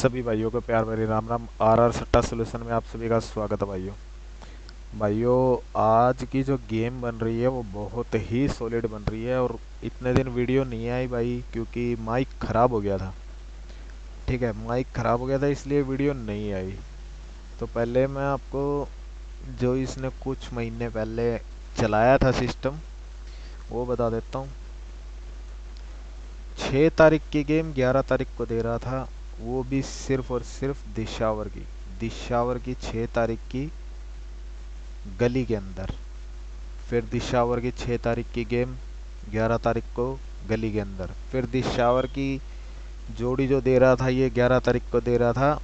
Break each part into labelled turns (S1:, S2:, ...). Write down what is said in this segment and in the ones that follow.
S1: सभी भाइयों को प्यार भरी राम राम। आर सट्टा सोल्यूशन में आप सभी का स्वागत है भाइयों। भाइयों, आज की जो गेम बन रही है वो बहुत ही सॉलिड बन रही है। और इतने दिन वीडियो नहीं आई भाई, क्योंकि माइक ख़राब हो गया था। ठीक है, माइक ख़राब हो गया था इसलिए वीडियो नहीं आई। तो पहले मैं आपको जो इसने कुछ महीने पहले चलाया था सिस्टम, वो बता देता हूँ। 6 तारीख की गेम 11 तारीख को दे रहा था, वो भी सिर्फ और सिर्फ दिशावर की 6 तारीख की गली के अंदर। फिर दिशावर की 6 तारीख की गेम 11 तारीख को गली के अंदर। फिर दिशावर की जोड़ी जो दे रहा था ये 11 तारीख को दे रहा था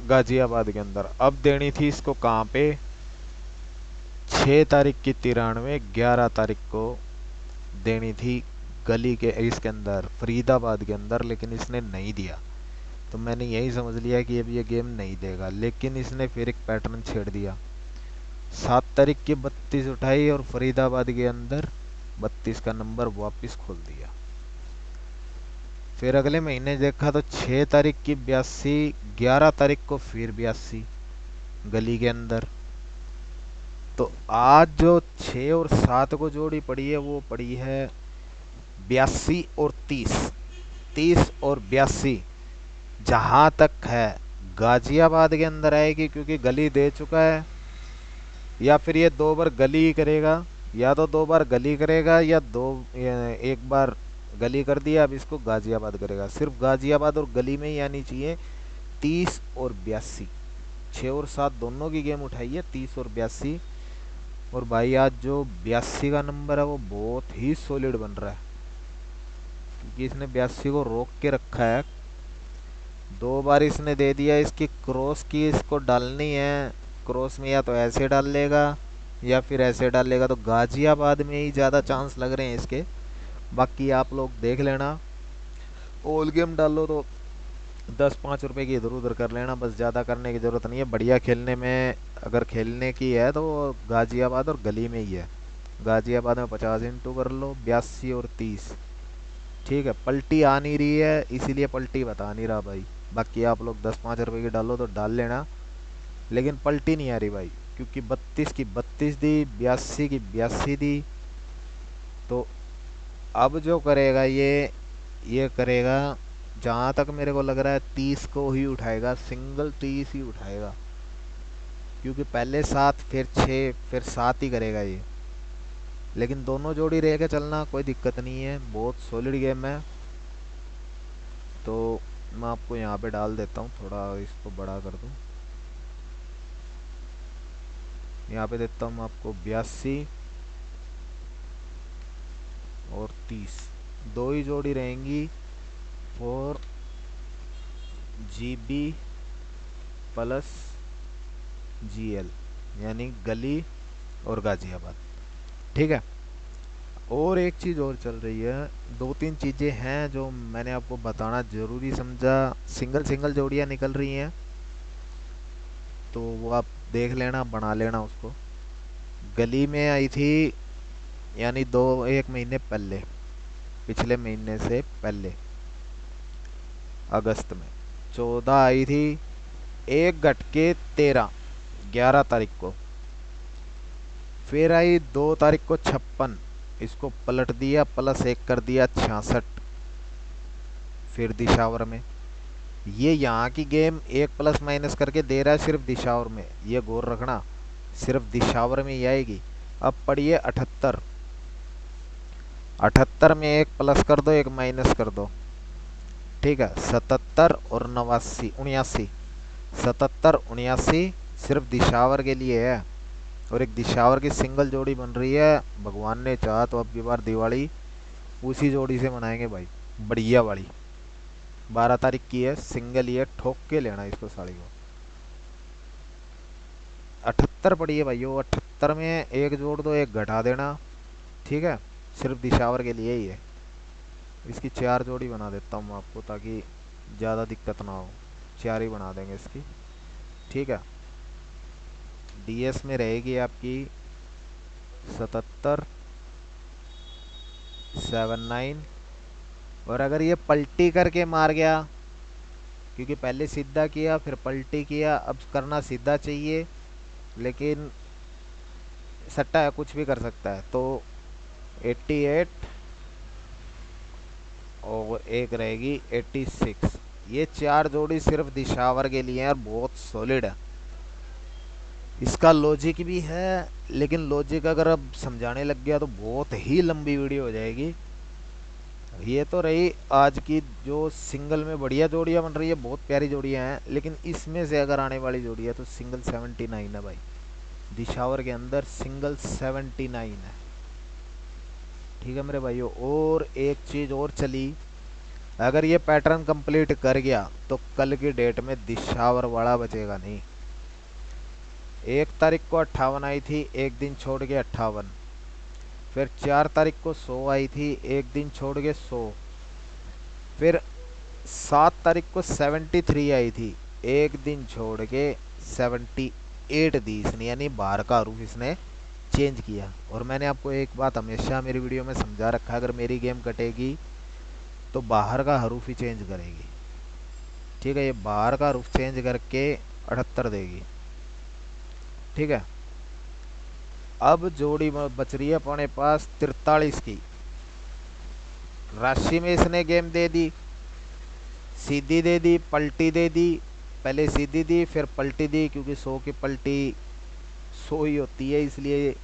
S1: गाजियाबाद के अंदर। अब देनी थी इसको कहाँ पे? 6 तारीख की 93 11 तारीख को देनी थी गली के इसके अंदर फरीदाबाद के अंदर, लेकिन इसने नहीं दिया। तो मैंने यही समझ लिया कि अब ये गेम नहीं देगा, लेकिन इसने फिर एक पैटर्न छेड़ दिया। 7 तारीख की 32 उठाई और फरीदाबाद के अंदर 32 का नंबर वापस खोल दिया। फिर अगले महीने देखा तो 6 तारीख की 82, 11 तारीख को फिर 82 गली के अंदर। तो आज जो 6 और 7 को जोड़ी पड़ी है वो पड़ी है 82 और 30। 30 और 82 जहां तक है गाजियाबाद के अंदर आएगी, क्योंकि गली दे चुका है। या फिर ये 2 बार गली ही करेगा, या तो 2 बार गली करेगा या एक बार गली कर दिया। अब इसको गाजियाबाद करेगा, सिर्फ गाजियाबाद और गली में ही आनी चाहिए 30 और 82। 6 और 7 दोनों की गेम उठाई है 30 और 82। और भाई आज जो 82 का नंबर है वो बहुत ही सॉलिड बन रहा है, क्योंकि इसने 82 को रोक के रखा है। 2 बार इसने दे दिया, इसकी क्रॉस की इसको डालनी है। क्रॉस में या तो ऐसे डाल लेगा या फिर ऐसे डाल लेगा, तो गाजियाबाद में ही ज़्यादा चांस लग रहे हैं इसके। बाकी आप लोग देख लेना। ऑल गेम डालो तो 10-5 रुपए की इधर उधर कर लेना, बस ज़्यादा करने की ज़रूरत नहीं है। बढ़िया खेलने में अगर खेलने की है तो गाजियाबाद और गली में ही है। गाजियाबाद में 50 इंटू कर लो, 82 और 30। ठीक है, पलटी आ नहीं रही है इसीलिए पलटी बता नहीं रहा भाई। बाकी आप लोग 10-5 रुपए की डालो तो डाल लेना, लेकिन पलटी नहीं आ रही भाई, क्योंकि 32 की 32 दी, 82 की 82 दी। तो अब जो करेगा ये करेगा, जहाँ तक मेरे को लग रहा है 30 को ही उठाएगा, सिंगल 30 ही उठाएगा। क्योंकि पहले 7 फिर 6 फिर 7 ही करेगा ये। लेकिन दोनों जोड़ी रह के चलना, कोई दिक्कत नहीं है, बहुत सॉलिड गेम है। तो मैं आपको यहाँ पे डाल देता हूँ, थोड़ा इसको बड़ा कर दूँ। यहाँ पे देता हूँ मैं आपको 82 और 30, दो ही जोड़ी रहेंगी। फॉर GB प्लस GL, यानी गली और गाजियाबाद। ठीक है। और एक चीज़ और चल रही है, 2-3 चीज़ें हैं जो मैंने आपको बताना ज़रूरी समझा। सिंगल सिंगल जोड़ियाँ निकल रही हैं, तो वो आप देख लेना, बना लेना उसको। गली में आई थी, यानी 1 महीने पहले, पिछले महीने से पहले अगस्त में 14 आई थी। एक घटके 13 11 तारीख को। फिर आई 2 तारीख को 56, इसको पलट दिया, +1 कर दिया 66। फिर दिशावर में ये यहाँ की गेम एक प्लस माइनस करके दे रहा है सिर्फ दिशावर में, ये गौर रखना, सिर्फ दिशावर में ही आएगी। अब पढ़िए 78। 78 में एक प्लस कर दो एक माइनस कर दो। ठीक है, 77 और 79 77 79 सिर्फ दिशावर के लिए है। और एक दिशावर की सिंगल जोड़ी बन रही है, भगवान ने चाहा तो अब की बार दिवाली उसी जोड़ी से मनाएंगे भाई, बढ़िया वाली। 12 तारीख की है, सिंगल ही है, ठोक के लेना इसको साड़ी को। 78 पड़ी है भाइयों, 78 में एक जोड़ दो एक घटा देना। ठीक है, सिर्फ दिशावर के लिए ही है। इसकी 4 जोड़ी बना देता हूँ मैं आपको, ताकि ज़्यादा दिक्कत ना हो। 4 ही बना देंगे इसकी। ठीक है, DS में रहेगी आपकी 77 79। और अगर ये पलटी करके मार गया क्योंकि पहले सीधा किया फिर पलटी किया, अब करना सीधा चाहिए, लेकिन सट्टा है, कुछ भी कर सकता है। तो 88 और एक रहेगी 86। ये चार जोड़ी सिर्फ दिशावर के लिए है और बहुत सॉलिड है। इसका लॉजिक भी है, लेकिन लॉजिक अगर अब समझाने लग गया तो बहुत ही लंबी वीडियो हो जाएगी। ये तो रही आज की जो सिंगल में बढ़िया जोड़ियां बन रही है, बहुत प्यारी जोड़ियां हैं, लेकिन इसमें से अगर आने वाली जोड़ी है तो सिंगल 79 है भाई। दिशावर के अंदर सिंगल 79 है। ठीक है मेरे भाइयों, और एक चीज़ और चली, अगर ये पैटर्न कंप्लीट कर गया तो कल की डेट में दिशावर वाला बचेगा नहीं। 1 तारीख को 58 आई थी, एक दिन छोड़ के 58। फिर 4 तारीख को 100 आई थी, एक दिन छोड़ के 100। फिर 7 तारीख को 73 आई थी, एक दिन छोड़ के 78 दी इसने, यानी बाहर का रूप इसने चेंज किया। और मैंने आपको एक बात हमेशा मेरी वीडियो में समझा रखा है, अगर मेरी गेम कटेगी तो बाहर का हरूफ ही चेंज करेगी। ठीक है, ये बाहर का हरूफ चेंज करके 78 देगी। ठीक है, अब जोड़ी बच रही है अपने पास 43 की। राशि में इसने गेम दे दी, सीधी दे दी, पलटी दे दी। पहले सीधी दी फिर पलटी दी, क्योंकि 100 की पलटी 100 ही होती है, इसलिए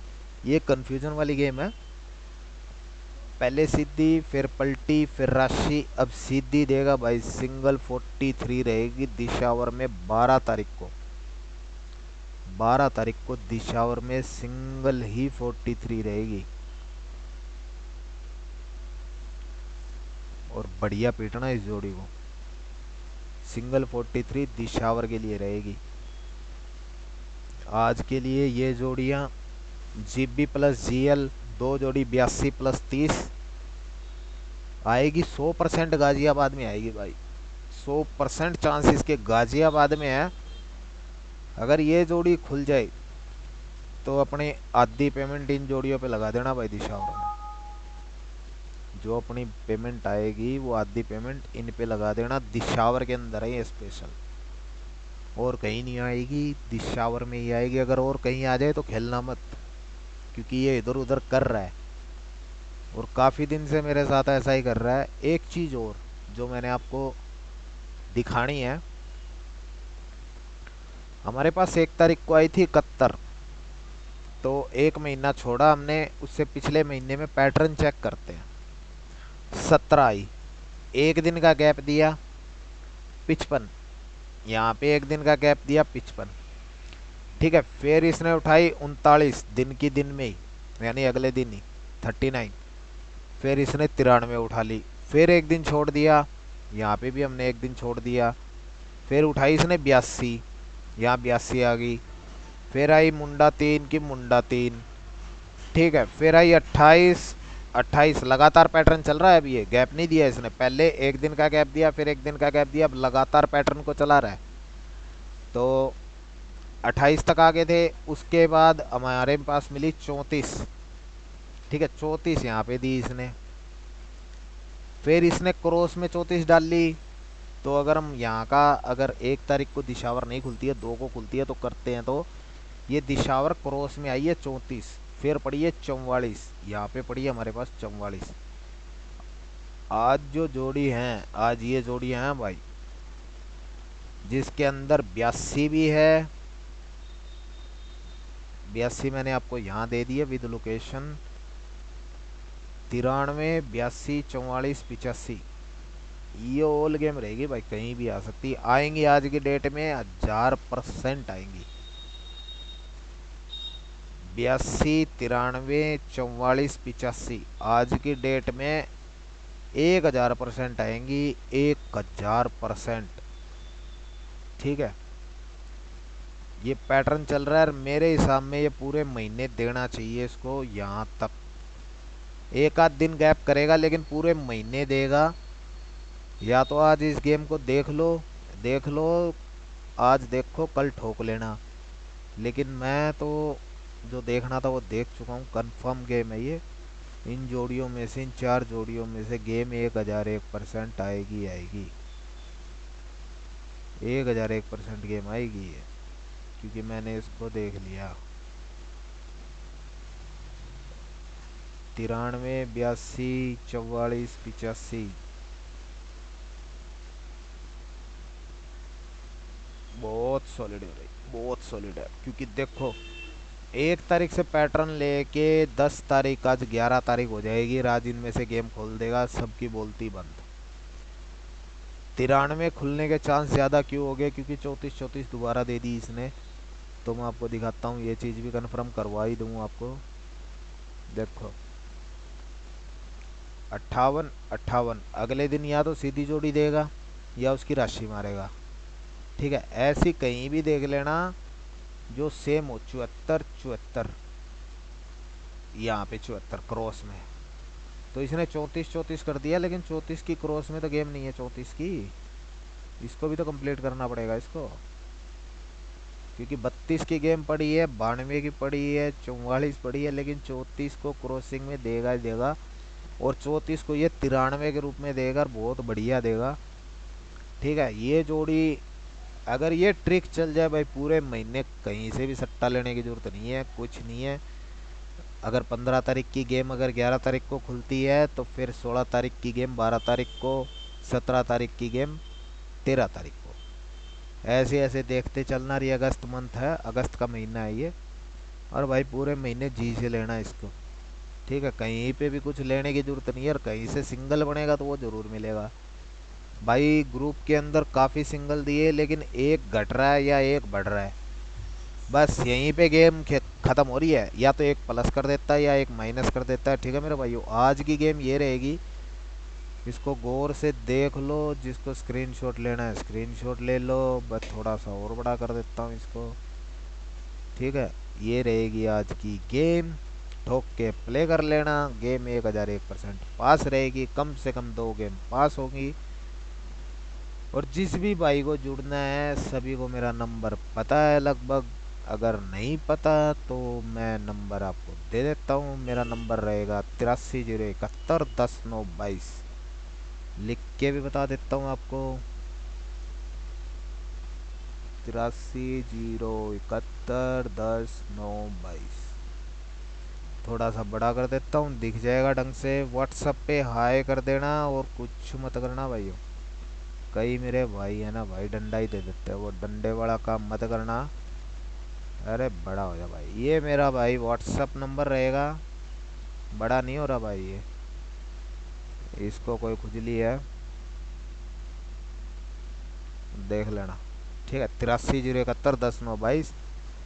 S1: ये कंफ्यूजन वाली गेम है। पहले सीधी फिर पलटी फिर राशि, अब सीधी देगा भाई। सिंगल 43 रहेगी दिशावर में 12 तारीख को। 12 तारीख को दिशावर में सिंगल ही 43 रहेगी, और बढ़िया पीटना इस जोड़ी को। सिंगल 43 दिशावर के लिए रहेगी। आज के लिए ये जोड़ियाँ GB प्लस GL, दो जोड़ी 82 प्लस 30 आएगी। 100% गाजियाबाद में आएगी भाई, 100% चांस इसके गाजियाबाद में है। अगर ये जोड़ी खुल जाए तो अपने आधी पेमेंट इन जोड़ियों पे लगा देना भाई दिशावर में। जो अपनी पेमेंट आएगी वो आधी पेमेंट इन पे लगा देना। दिशावर के अंदर है ये स्पेशल, और कहीं नहीं आएगी, दिशावर में ही आएगी। अगर और कहीं आ जाए तो खेलना मत, क्योंकि ये इधर उधर कर रहा है, और काफ़ी दिन से मेरे साथ ऐसा ही कर रहा है। एक चीज़ और जो मैंने आपको दिखानी है, हमारे पास 1 तारीख को आई थी 71, तो एक महीना छोड़ा हमने, उससे पिछले महीने में पैटर्न चेक करते हैं। 17 आई, एक दिन का गैप दिया 55, यहाँ पे एक दिन का गैप दिया 55। ठीक है, फिर इसने उठाई 39 दिन की दिन में ही, यानी अगले दिन ही 39। फिर इसने 93 उठा ली, फिर एक दिन छोड़ दिया, यहाँ पे भी हमने एक दिन छोड़ दिया। फिर उठाई इसने 82, यहाँ 82 आ गई। फिर आई मुंडा 3 की मुंडा 3। ठीक है, फिर आई 28, 28 लगातार पैटर्न चल रहा है। अभी ये गैप नहीं दिया इसने, पहले एक दिन का गैप दिया फिर एक दिन का गैप दिया, अब लगातार पैटर्न को चला रहा है। तो 28 तक आ गए थे, उसके बाद हमारे पास मिली 34। ठीक है, 34 यहाँ पे दी इसने, फिर इसने क्रॉस में 34 डाल ली। तो अगर हम यहाँ का, अगर 1 तारीख को दिशावर नहीं खुलती है, 2 को खुलती है तो करते हैं, तो ये दिशावर क्रॉस में आई है 34, फिर पड़ी है 44, यहाँ पे पड़ी है हमारे पास 44। आज जो जोड़ी हैं, आज ये जोड़ियाँ हैं भाई, जिसके अंदर 82 भी है। 82 मैंने आपको यहाँ दे दी है विद लोकेशन। 93, 82, 44, 85, ये ऑल गेम रहेगी भाई, कहीं भी आ सकती आएंगी। आज की डेट में 1000% आएंगी। 82, 93, 44, 85 आज की डेट में 1000% आएंगी, 1000%। ठीक है, ये पैटर्न चल रहा है, मेरे हिसाब में ये पूरे महीने देना चाहिए इसको। यहाँ तक एक आध दिन गैप करेगा, लेकिन पूरे महीने देगा। या तो आज इस गेम को देख लो, देख लो, आज देखो कल ठोक लेना। लेकिन मैं तो जो देखना था वो देख चुका हूँ, कंफर्म गेम है ये। इन जोड़ियों में से, इन चार जोड़ियों में से गेम 1001% आएगी आएगी। 1001% गेम आएगी ये, क्योंकि मैंने इसको देख लिया। 93, 82, 44, 85। बहुत सॉलिड है भाई, बहुत सॉलिड है, क्योंकि देखो 1 तारीख से पैटर्न लेके 10 तारीख, आज 11 तारीख हो जाएगी, राज इनमें से गेम खोल देगा, सबकी बोलती बंद। 93 खुलने के चांस ज़्यादा क्यों हो गए, क्योंकि 34 34 दोबारा दे दी इसने। तो मैं आपको दिखाता हूँ, ये चीज़ भी कंफर्म करवा ही दूँ आपको। देखो 58 58, अगले दिन या तो सीधी जोड़ी देगा या उसकी राशि मारेगा। ठीक है, ऐसी कहीं भी देख लेना जो सेम हो। 74 74, यहाँ पे 74 क्रॉस में, तो इसने 34 34 कर दिया, लेकिन 34 की क्रॉस में तो गेम नहीं है 34 की। इसको भी तो कंप्लीट करना पड़ेगा इसको, क्योंकि 32 की गेम पड़ी है, 92 की पड़ी है, 44 पड़ी है, लेकिन 34 को क्रॉसिंग में देगा ही देगा, और 34 को ये 93 के रूप में देगा, और बहुत बढ़िया देगा। ठीक है, ये जोड़ी अगर ये ट्रिक चल जाए भाई, पूरे महीने कहीं से भी सट्टा लेने की जरूरत नहीं है, कुछ नहीं है। अगर 15 तारीख की गेम अगर 11 तारीख को खुलती है, तो फिर 16 तारीख की गेम 12 तारीख को, 17 तारीख की गेम 13 तारीख को, ऐसे ऐसे देखते चलना रही। अगस्त मंथ है, अगस्त का महीना है ये, और भाई पूरे महीने जी से लेना इसको। ठीक है, कहीं पे भी कुछ लेने की जरूरत नहीं है, और कहीं से सिंगल बनेगा तो वो ज़रूर मिलेगा। भाई ग्रुप के अंदर काफ़ी सिंगल दिए, लेकिन एक घट रहा है या एक बढ़ रहा है, बस यहीं पे गेम ख़त्म हो रही है। या तो एक प्लस कर देता है या एक माइनस कर देता है। ठीक है मेरे भाइयों, आज की गेम ये रहेगी, इसको गौर से देख लो। जिसको स्क्रीनशॉट लेना है स्क्रीनशॉट ले लो, बस थोड़ा सा और बड़ा कर देता हूँ इसको। ठीक है, ये रहेगी आज की गेम, ठोक के प्ले कर लेना। गेम 1001% पास रहेगी, कम से कम 2 गेम पास होगी। और जिस भी भाई को जुड़ना है, सभी को मेरा नंबर पता है लगभग। अगर नहीं पता तो मैं नंबर आपको दे देता हूँ। मेरा नंबर रहेगा 83 071 10 9 22। लिख के भी बता देता हूँ आपको, 83 071 10 9 22। थोड़ा सा बड़ा कर देता हूँ, दिख जाएगा ढंग से। व्हाट्सअप पे हाई कर देना, और कुछ मत करना भाइयों। कई मेरे भाई है ना भाई, डंडा ही दे देते हैं, वो डंडे वाला काम मत करना। अरे बड़ा हो जा भाई, ये मेरा भाई व्हाट्सअप नंबर रहेगा, बड़ा नहीं हो रहा भाई ये, इसको कोई खुजली है देख लेना। ठीक है, 83 071 10 9 22।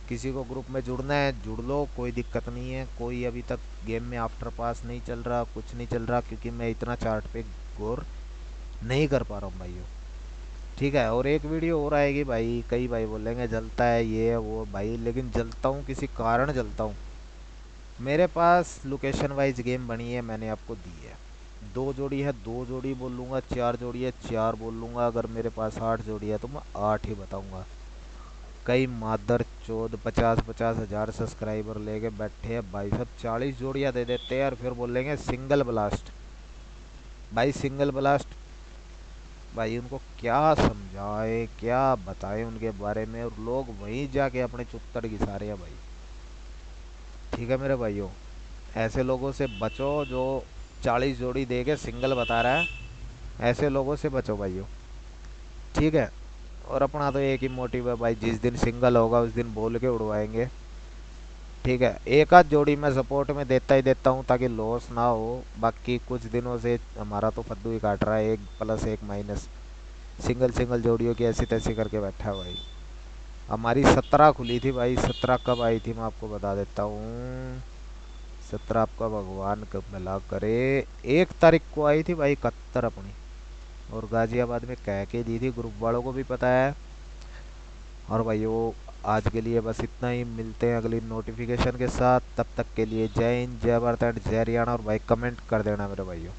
S1: किसी को ग्रुप में जुड़ना है जुड़ लो, कोई दिक्कत नहीं है। कोई अभी तक गेम में आफ्टर पास नहीं चल रहा, कुछ नहीं चल रहा, क्योंकि मैं इतना चार्ट पे गौर नहीं कर पा रहा हूँ भाइयों। ठीक है, और एक वीडियो और आएगी भाई। कई भाई बोलेंगे जलता है ये है वो, भाई लेकिन जलता हूँ किसी कारण जलता हूँ। मेरे पास लोकेशन वाइज गेम बनी है, मैंने आपको दी है। 2 जोड़ी है, 2 जोड़ी बोल लूँगा। 4 जोड़ी है, 4 बोल लूँगा। अगर मेरे पास 8 जोड़ी है तो मैं 8 ही बताऊँगा। कई मादर चौद 50 50 हज़ार सब्सक्राइबर लेके बैठे हैं भाई साहब, 40 जोड़ियाँ दे देते हैं, और फिर बोलेंगे सिंगल ब्लास्ट। भाई सिंगल ब्लास्ट, भाई उनको क्या समझाए, क्या बताएं उनके बारे में, और लोग वहीं जाके अपने चुत्तर घिसा रहे हैं भाई। ठीक है मेरे भाइयों, ऐसे लोगों से बचो जो 40 जोड़ी दे के सिंगल बता रहा है, ऐसे लोगों से बचो भाइयों। ठीक है, और अपना तो एक ही मोटिव है भाई, जिस दिन सिंगल होगा उस दिन बोल के उड़वाएंगे। ठीक है, एक आध जोड़ी मैं सपोर्ट में देता ही देता हूँ, ताकि लॉस ना हो। बाकी कुछ दिनों से हमारा तो फद्दू ही काट रहा है, एक प्लस एक माइनस, सिंगल सिंगल जोड़ियों की ऐसी तैसी करके बैठा है भाई। हमारी 17 खुली थी भाई, 17 कब आई थी मैं आपको बता देता हूँ। 17 आपका भगवान कब भला करे, 1 तारीख को आई थी भाई 71 अपनी, और गाजियाबाद में कह के दी थी, ग्रुप वालों को भी पता है। और भाई वो, आज के लिए बस इतना ही, मिलते हैं अगली नोटिफिकेशन के साथ। तब तक के लिए जय हिंद, जय भारत एंड जय हरियाणा। और भाई कमेंट कर देना मेरे भाइयों।